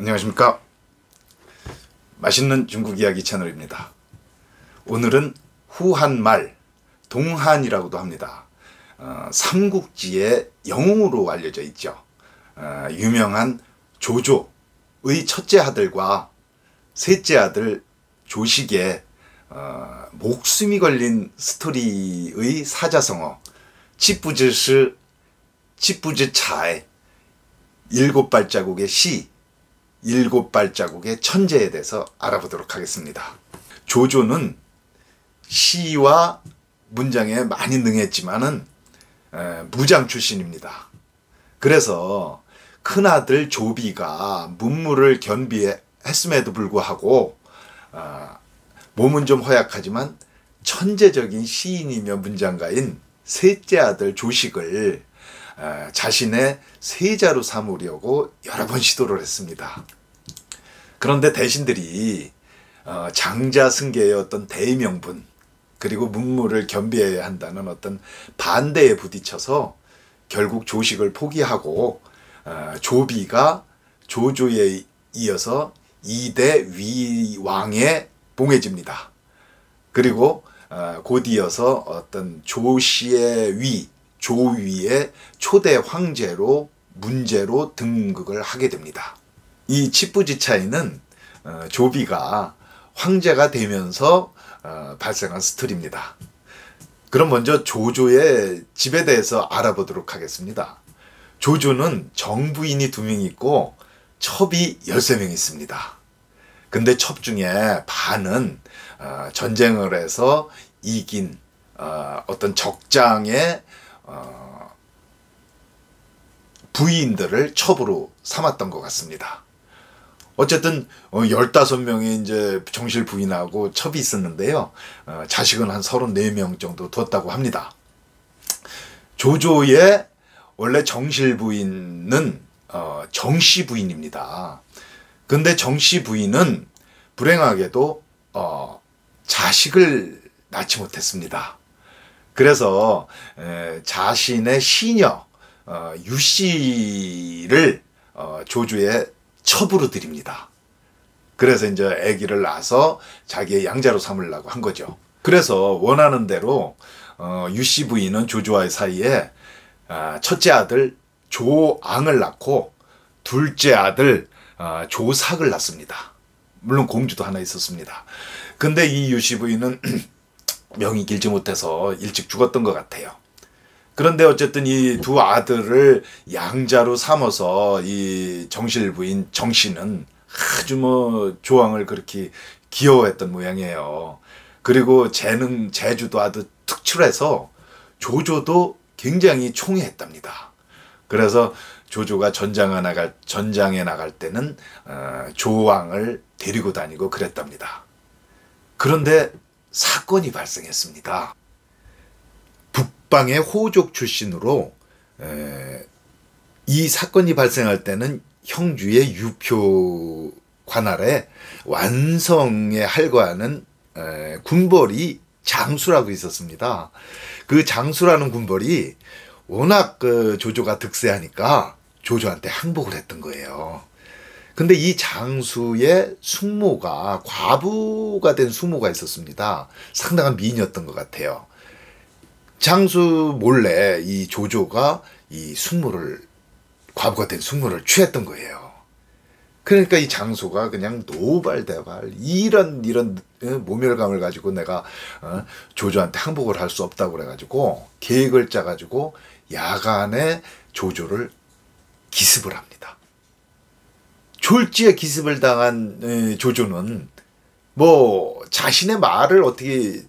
안녕하십니까. 맛있는 중국 이야기 채널입니다. 오늘은 후한말, 동한이라고도 합니다. 삼국지의 영웅으로 알려져 있죠. 유명한 조조의 첫째 아들과 셋째 아들 조식의 목숨이 걸린 스토리의 사자성어 치부즈차의 7발자국의 시, 7발자국의 천재에 대해서 알아보도록 하겠습니다. 조조는 시와 문장에 많이 능했지만은 무장 출신입니다. 그래서 큰아들 조비가 문무를 겸비했음에도 불구하고 몸은 좀 허약하지만 천재적인 시인이며 문장가인 셋째 아들 조식을 자신의 세자로 삼으려고 여러 번 시도를 했습니다. 그런데 대신들이 장자승계의 어떤 대의명분 그리고 문무를 겸비해야 한다는 어떤 반대에 부딪혀서 결국 조식을 포기하고 조비가 조조에 이어서 2대 위왕에 봉해집니다. 그리고 곧이어서 어떤 조씨의 위, 조위의 초대 황제로 문제로 등극을 하게 됩니다. 이 치부지차이는 조비가 황제가 되면서 발생한 스토리입니다. 그럼 먼저 조조의 집에 대해서 알아보도록 하겠습니다. 조조는 정부인이 2명 있고 첩이 13명 있습니다. 근데 첩 중에 반은 전쟁을 해서 이긴 어떤 적장의 부인들을 첩으로 삼았던 것 같습니다. 어쨌든 15명의 이제 정실 부인하고 첩이 있었는데요. 자식은 한 34명 정도 뒀다고 합니다. 조조의 원래 정실 부인은 정씨 부인입니다. 근데 정씨 부인은 불행하게도 자식을 낳지 못했습니다. 그래서 자신의 시녀 유씨를 조조의 첩으로 드립니다. 그래서 이제 아기를 낳아서 자기의 양자로 삼으려고 한 거죠. 그래서 원하는 대로 유씨 부인은 조조와의 사이에 첫째 아들 조앙을 낳고 둘째 아들 조삭을 낳습니다. 물론 공주도 하나 있었습니다. 근데 이 유씨 부인은 명이 길지 못해서 일찍 죽었던 것 같아요. 그런데 어쨌든 이 2 아들을 양자로 삼아서 이 정실 부인 정씨는 아주 조왕을 그렇게 귀여워했던 모양이에요. 그리고 재주도 아주 특출해서 조조도 굉장히 총애했답니다. 그래서 조조가 전장에 나갈 때는 조왕을 데리고 다니고 그랬답니다. 그런데 사건이 발생했습니다. 북방의 호족 출신으로 이 사건이 발생할 때는 형주의 유표 관할에 완성에 할거하는 군벌이 장수라고 있었습니다. 그 장수라는 군벌이 워낙 조조가 득세하니까 조조한테 항복을 했던 거예요. 근데 이 장수의 숙모가 과부가 된 숙모가 있었습니다. 상당한 미인이었던 것 같아요. 장수 몰래 이 조조가 이 과부가 된 숙모를 취했던 거예요. 그러니까 이 장수가 그냥 노발대발 이런 모멸감을 가지고 내가 조조한테 항복을 할 수 없다고 그래가지고 계획을 짜가지고 야간에 조조를 기습을 합니다. 졸지에 기습을 당한 조조는 자신의 말을 어떻게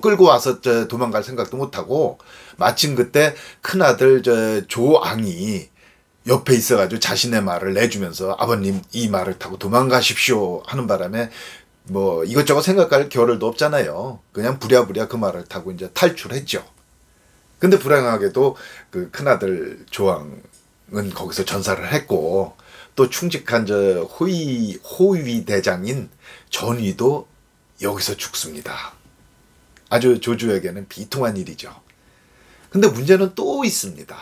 끌고 와서 도망갈 생각도 못하고 마침 그때 큰아들 조앙이 옆에 있어가지고 자신의 말을 내주면서 아버님 이 말을 타고 도망가십시오 하는 바람에 이것저것 생각할 겨를도 없잖아요. 그냥 부랴부랴 그 말을 타고 이제 탈출했죠. 근데 불행하게도 그 큰아들 조왕은 거기서 전사를 했고 또 충직한 호위 대장인 전위도 여기서 죽습니다. 아주 조조에게는 비통한 일이죠. 근데 문제는 또 있습니다.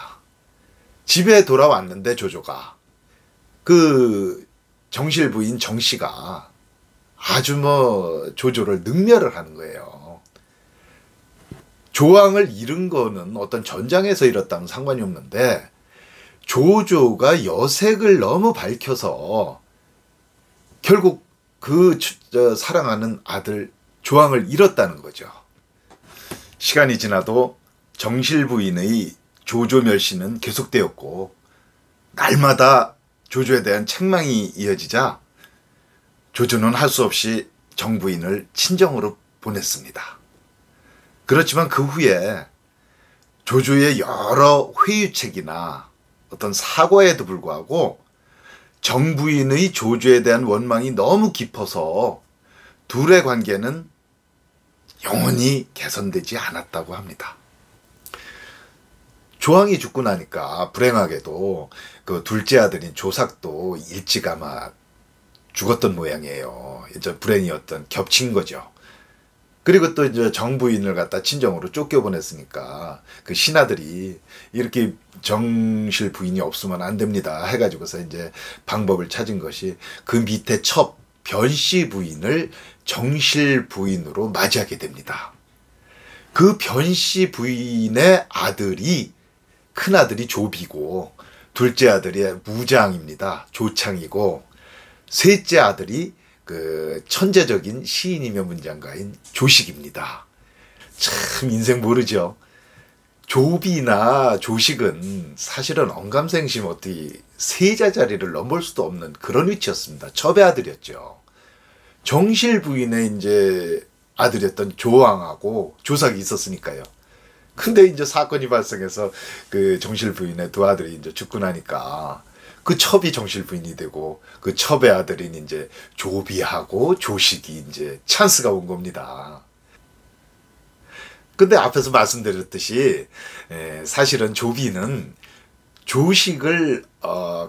집에 돌아왔는데 조조가 그 정실 부인 정 씨가 아주 뭐 조조를 능멸을 하는 거예요. 조왕을 잃은 거는 어떤 전장에서 잃었다면 상관이 없는데 조조가 여색을 너무 밝혀서 결국 그 사랑하는 아들 조왕을 잃었다는 거죠. 시간이 지나도 정실 부인의 조조 멸시는 계속되었고 날마다 조조에 대한 책망이 이어지자 조조는 할 수 없이 정부인을 친정으로 보냈습니다. 그렇지만 그 후에 조조의 여러 회유책이나 어떤 사과에도 불구하고 정부인의 조조에 대한 원망이 너무 깊어서 둘의 관계는 영원히 개선되지 않았다고 합니다. 조왕이 죽고 나니까 불행하게도 그 둘째 아들인 조삭도 일찍 아마 죽었던 모양이에요. 이제 불행이었던 겹친 거죠. 그리고 또 이제 정부인을 갖다 친정으로 쫓겨보냈으니까 그 신하들이 이렇게 정실 부인이 없으면 안 됩니다 해가지고서 이제 방법을 찾은 것이 그 밑에 첩 변씨 부인을 정실 부인으로 맞이하게 됩니다. 그 변씨 부인의 아들이 큰아들이 조비고 둘째 아들이 무장입니다. 조창이고 셋째 아들이 그 천재적인 시인이며 문장가인 조식입니다. 참 인생 모르죠. 조비나 조식은 사실은 언감생심 어떻게 세자 자리를 넘볼 수도 없는 그런 위치였습니다. 첩의 아들이었죠. 정실 부인의 이제 아들이었던 조왕하고 조삭이 있었으니까요. 근데 이제 사건이 발생해서 그 정실 부인의 두 아들이 이제 죽고 나니까 그 첩이 정실 부인이 되고 그 첩의 아들인 이제 조비하고 조식이 이제 찬스가 온 겁니다. 근데 앞에서 말씀드렸듯이 사실은 조비는 조식을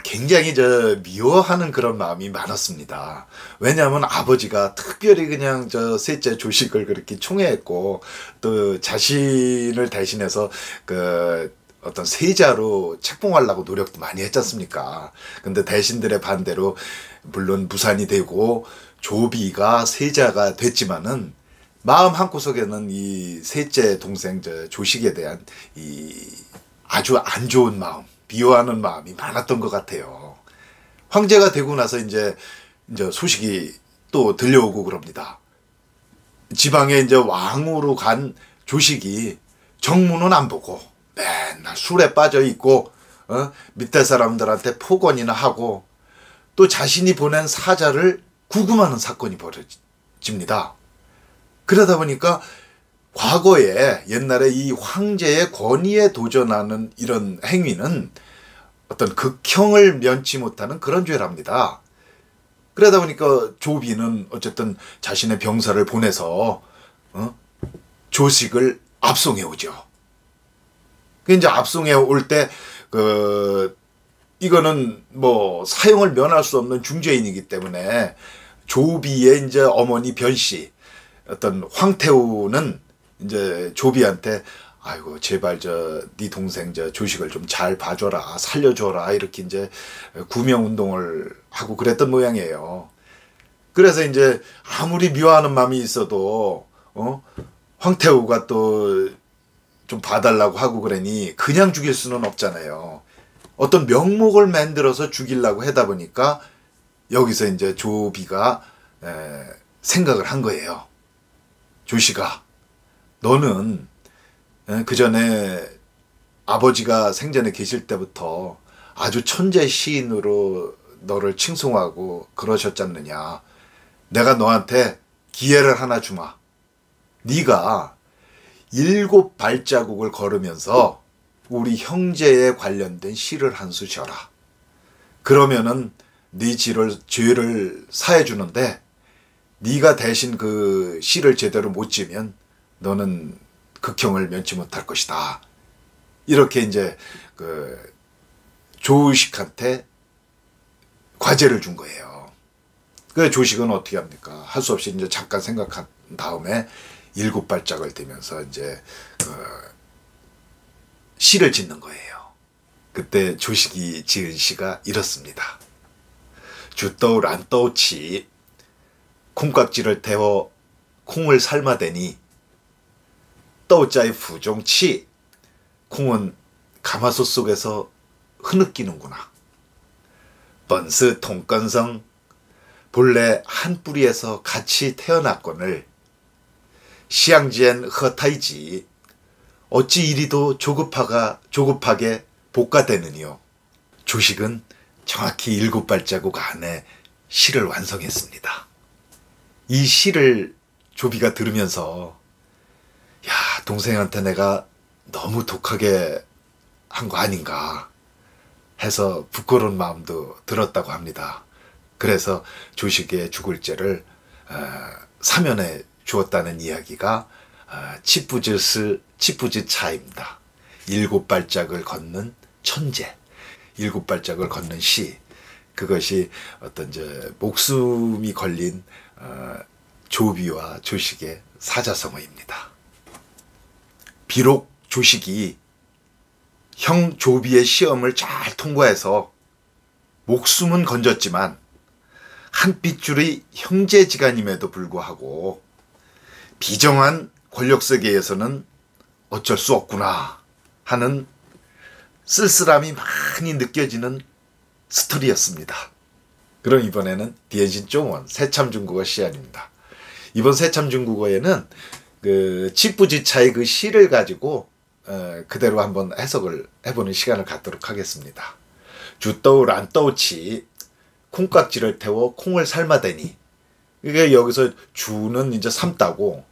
굉장히 미워하는 그런 마음이 많았습니다. 왜냐하면 아버지가 특별히 그냥 셋째 조식을 그렇게 총애했고 또 자신을 대신해서 그 어떤 세자로 책봉하려고 노력도 많이 했지 않습니까? 근데 대신들의 반대로 물론 무산이 되고 조비가 세자가 됐지만은 마음 한구석에는 이 셋째 동생 조식에 대한 이 아주 안 좋은 마음, 미워하는 마음이 많았던 것 같아요. 황제가 되고 나서 이제 소식이 또 들려오고 그럽니다. 지방에 이제 왕으로 간 조식이 정무는 안 보고 맨날 술에 빠져 있고 밑에 사람들한테 폭언이나 하고 또 자신이 보낸 사자를 구금하는 사건이 벌어집니다. 그러다 보니까 과거에 옛날에 이 황제의 권위에 도전하는 이런 행위는 어떤 극형을 면치 못하는 그런 죄랍니다. 그러다 보니까 조비는 어쨌든 자신의 병사를 보내서 조식을 압송해 오죠. 이제 압송해 올 때 이거는 뭐 사형을 면할 수 없는 중죄인이기 때문에 조비의 이제 어머니 변씨 어떤 황태우는 이제 조비한테 아이고 제발 네 동생 조식을 좀 잘 봐줘라 살려줘라 이렇게 이제 구명 운동을 하고 그랬던 모양이에요. 그래서 이제 아무리 미워하는 마음이 있어도 황태우가 또 좀 봐달라고 하고 그러니 그냥 죽일 수는 없잖아요. 어떤 명목을 만들어서 죽이려고 하다 보니까 여기서 이제 조비가 생각을 한 거예요. 조식아, 너는 그 전에 아버지가 생전에 계실 때부터 아주 천재 시인으로 너를 칭송하고 그러셨잖느냐. 내가 너한테 기회를 하나 주마. 네가 7발자국을 걸으면서 우리 형제에 관련된 시를 한 수 지어라. 그러면은 네 죄를 사해 주는데 네가 대신 그 시를 제대로 못 지면 너는 극형을 면치 못할 것이다. 이렇게 이제 그 조식한테 과제를 준 거예요. 그 조식은 어떻게 합니까? 할 수 없이 이제 잠깐 생각한 다음에 7발짝을 대면서 이제 시를 짓는 거예요. 그때 조식이 지은 시가 이렇습니다. 주떠우 란떠우치 콩깍지를 태워 콩을 삶아대니 떠우자의 부종치 콩은 가마솥 속에서 흐느끼는구나. 번스 통건성 본래 한 뿌리에서 같이 태어났거늘 시양지엔 허타이지 어찌 이리도 조급하게 복가되느니요. 조식은 정확히 7발자국 안에 시를 완성했습니다. 이 시를 조비가 들으면서 야, 동생한테 내가 너무 독하게 한 거 아닌가 해서 부끄러운 마음도 들었다고 합니다. 그래서 조식의 죽을 죄를 사면해 주었다는 이야기가 치부즈 차입니다. 7발짝을 걷는 천재, 7발짝을 걷는 시, 그것이 어떤 목숨이 걸린 조비와 조식의 사자성어입니다. 비록 조식이 형 조비의 시험을 잘 통과해서 목숨은 건졌지만 한 핏줄의 형제지간임에도 불구하고 비정한 권력세계에서는 어쩔 수 없구나 하는 쓸쓸함이 많이 느껴지는 스토리였습니다. 그럼 이번에는 디엔신 쫑원 새참중국어 시안입니다. 이번 새참중국어에는 그 치부지차의 그 시를 가지고 그대로 한번 해석을 해보는 시간을 갖도록 하겠습니다. 주떠우 란떠우치 콩깍지를 태워 콩을 삶아대니, 이게 여기서 주는 이제 삶다고,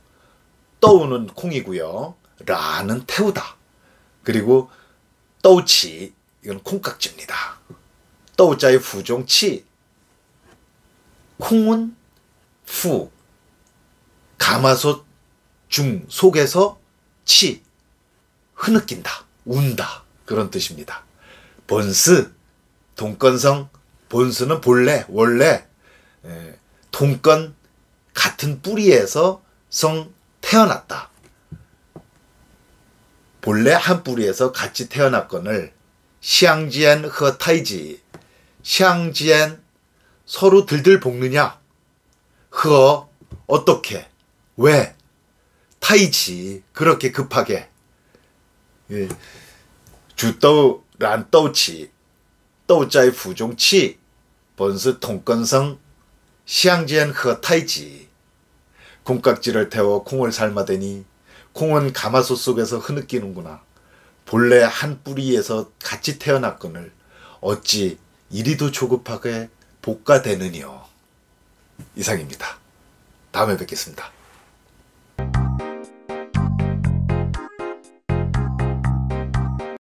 떠우는 콩이고요, 라는 태우다, 그리고 떠우치 이건 콩깍지입니다. 떠우자의 부종치 콩은 후 가마솥 중 속에서 치 흐느낀다, 운다, 그런 뜻입니다. 번스 동건성, 본스는 본래, 원래, 동건 같은 뿌리에서 성 태어났다. 본래 한 뿌리에서 같이 태어났거늘 시앙지엔 허타이지, 시앙지엔 서로 들들 볶느냐, 허 어떻게, 왜, 타이지 그렇게 급하게, 주떠우 란떠우치 떠우자의 부종치 번스 통건성 시앙지엔 허타이지 콩깍지를 태워 콩을 삶아대니 콩은 가마솥 속에서 흐느끼는구나. 본래 한 뿌리에서 같이 태어났거늘 어찌 이리도 조급하게 복가되느니요. 이상입니다. 다음에 뵙겠습니다.